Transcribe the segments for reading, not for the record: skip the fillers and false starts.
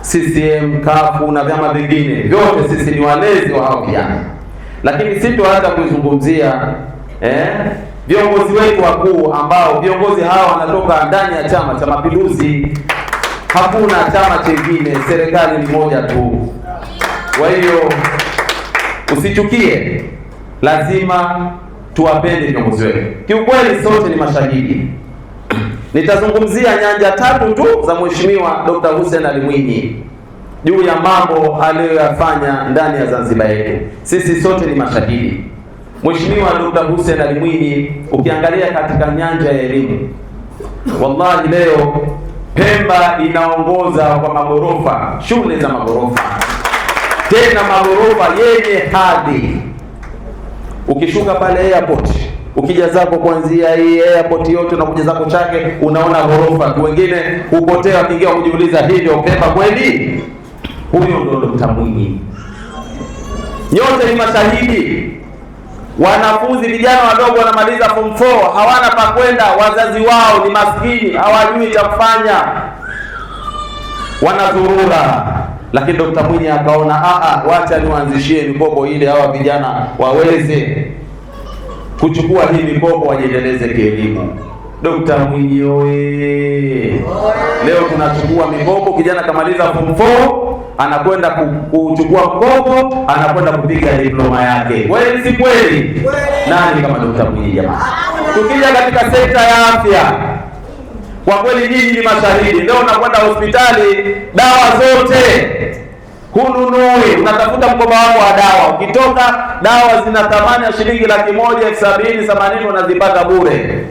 CCM, kafu na vyama vingine vyote, sisi ni walezi wa hao vijana, lakini sitoanza kuizungumzia viongozi wetu wakuu, ambao viongozi hawa wanatoka ndani ya Chama cha Mapinduzi. Hakuna chama kingine, serikali ni moja tu. Kwa hiyo usichukie, lazima tuwapende viongozi wetu. Kiukweli sote ni mashahidi. Nitazungumzia nyanja 3 tu za Mheshimiwa Dr. Hussein Ali Mwinyi juu ya mambo aliyoyafanya ndani ya Zanzibar yetu. Sisi sote ni mashahidi. Mheshimiwa Dr. Hussein Ali Mwinyi, ukiangalia katika nyanja ya elimu, wallahi leo Pemba inaongoza kwa magorofa, shule za magorofa, tena magorofa yenye hadhi. Ukishuka pale airport, ukija zako kuanzia hii airport yote na kuja zako Chake, unaona gorofa tu. Wengine hupotea kingia kujiuliza, hii ndio Pemba kweli? Huyo ndio Dr. Mwinyi. Nyote ni mashahidi. Wanafunzi vijana wadogo wanamaliza form 4 hawana pa kwenda, wazazi wao ni maskini, hawajui cha kufanya, wanazurura. Lakini Dr. Mwinyi akaona wacha niwaanzishie mikopo ili hawa vijana waweze kuchukua hii mikopo wajiendeleze kielimu. Dr. Mwinyi oye! Leo tunachukua mikopo, kijana kamaliza form 4 anakwenda kuchukua mkopo, anakwenda kupiga diploma yake. Kweli si kweli? Nani kama Dr. Mwinyi jamani? Tukija katika sekta ya afya, kwa kweli nyinyi ni mashahidi. Leo unakwenda hospitali, dawa zote hununui, unatafuta mkoba wako wa dawa. Ukitoka dawa zina thamani ya shilingi 170,000, 80 unazipata bure.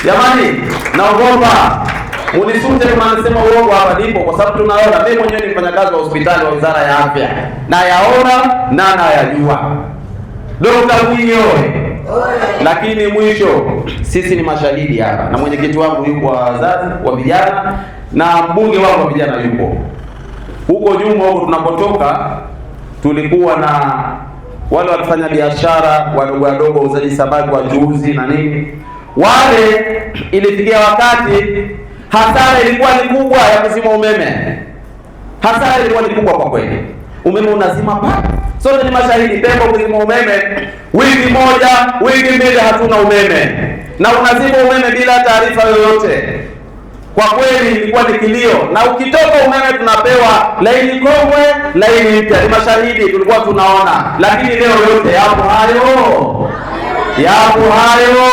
Jamani, naogopa unisute kama nasema uongo hapa ndipo, kwa sababu tunaona. Mimi mwenyewe ni mfanyakazi wa hospitali wa Wizara ya Afya, na yaona na nayajua. Dr. Mwinyi oye! Lakini mwisho, sisi ni mashahidi hapa, na mwenyekiti wangu yuko wa wazazi wa vijana na mbunge wangu wa vijana yupo. Huko nyuma huko tunapotoka, tulikuwa na wale wakifanya biashara wadogo wadogo, uzaji samaki, wachuuzi na nini. Wale ilifikia wakati hasara ilikuwa ni kubwa ya kuzima umeme. Hasara ilikuwa ni kubwa kwa kweli. Umeme unazima pa. Sote ni mashahidi. Pemba kuzima umeme wiki moja, wiki mbili hatuna umeme. Na unazima umeme bila taarifa yoyote. Kwa kweli ilikuwa ni kilio. Na ukitoka umeme tunapewa laini kongwe, laini mpya. Ni mashahidi tulikuwa tunaona. Lakini leo yote yapo hayo. Yapo hayo.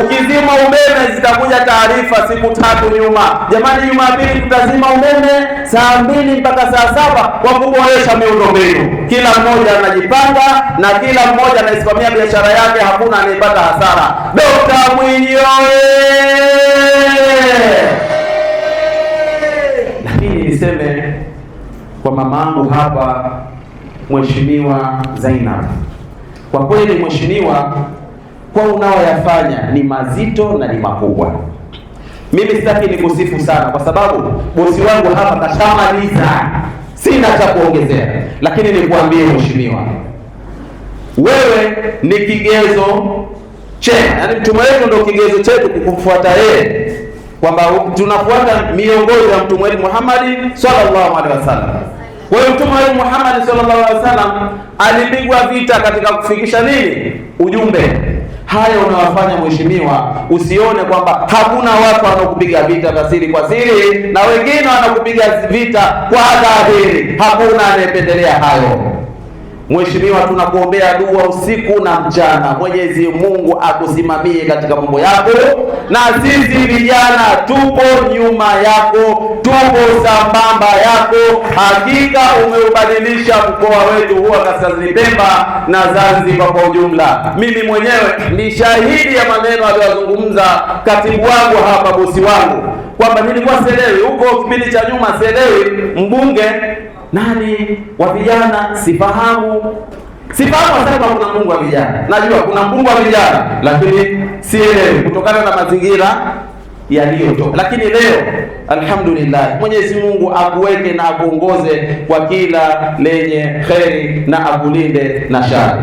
Ukizima umeme zitakuja taarifa siku 3 nyuma. Jamani, Jumapili tutazima umeme saa 2 mpaka saa 7 kwa kuboresha miundombinu. Kila mmoja anajipanga na kila mmoja anaisimamia biashara yake, hakuna anayepata hasara. Dr. Mwinyi oye! Lakini niseme kwa mamangu hapa, Mheshimiwa Zainab, kwa kweli mheshimiwa, kwa unaoyafanya ni mazito na ni makubwa. Mimi sitaki nikusifu sana kwa sababu bosi wangu hapa kashamaliza, sina cha kuongezea. Lakini nikuambie mheshimiwa, wewe ni kigezo chetu, yaani mtume wetu ndio kigezo chetu kukufuata yeye, kwamba tunafuata miongozo ya Mtume wetu Muhammad sallallahu alaihi wasallam. Kwa hiyo Mtume wetu Muhammad sallallahu alaihi wasallam alipigwa vita katika kufikisha nini? Ujumbe. Haya unawafanya mheshimiwa, usione kwamba hakuna watu wanaokupiga vita kwa siri na wengine wanakupiga vita kwa dhahiri. Hakuna anayependelea hayo. Mheshimiwa, tunakuombea dua usiku na mchana. Mwenyezi Mungu akusimamie katika mambo yako, na sisi vijana tupo nyuma yako, tupo sambamba yako. Hakika umeubadilisha mkoa wetu huwa Kaskazini Pemba na Zanzibar kwa ujumla. Mimi mwenyewe ni shahidi ya maneno aliyozungumza katibu wangu hapa, bosi wangu, kwamba nilikuwa sielewi huko kipindi cha nyuma, sielewi mbunge nani wa vijana, sifahamu hasa kuna mbunge wa vijana. Najua kuna mbunge wa vijana, lakini sielewi kutokana na mazingira yaliyotoka. Lakini leo alhamdulillah, Mwenyezi Mungu akuweke na akuongoze kwa kila lenye kheri na akulinde na shari.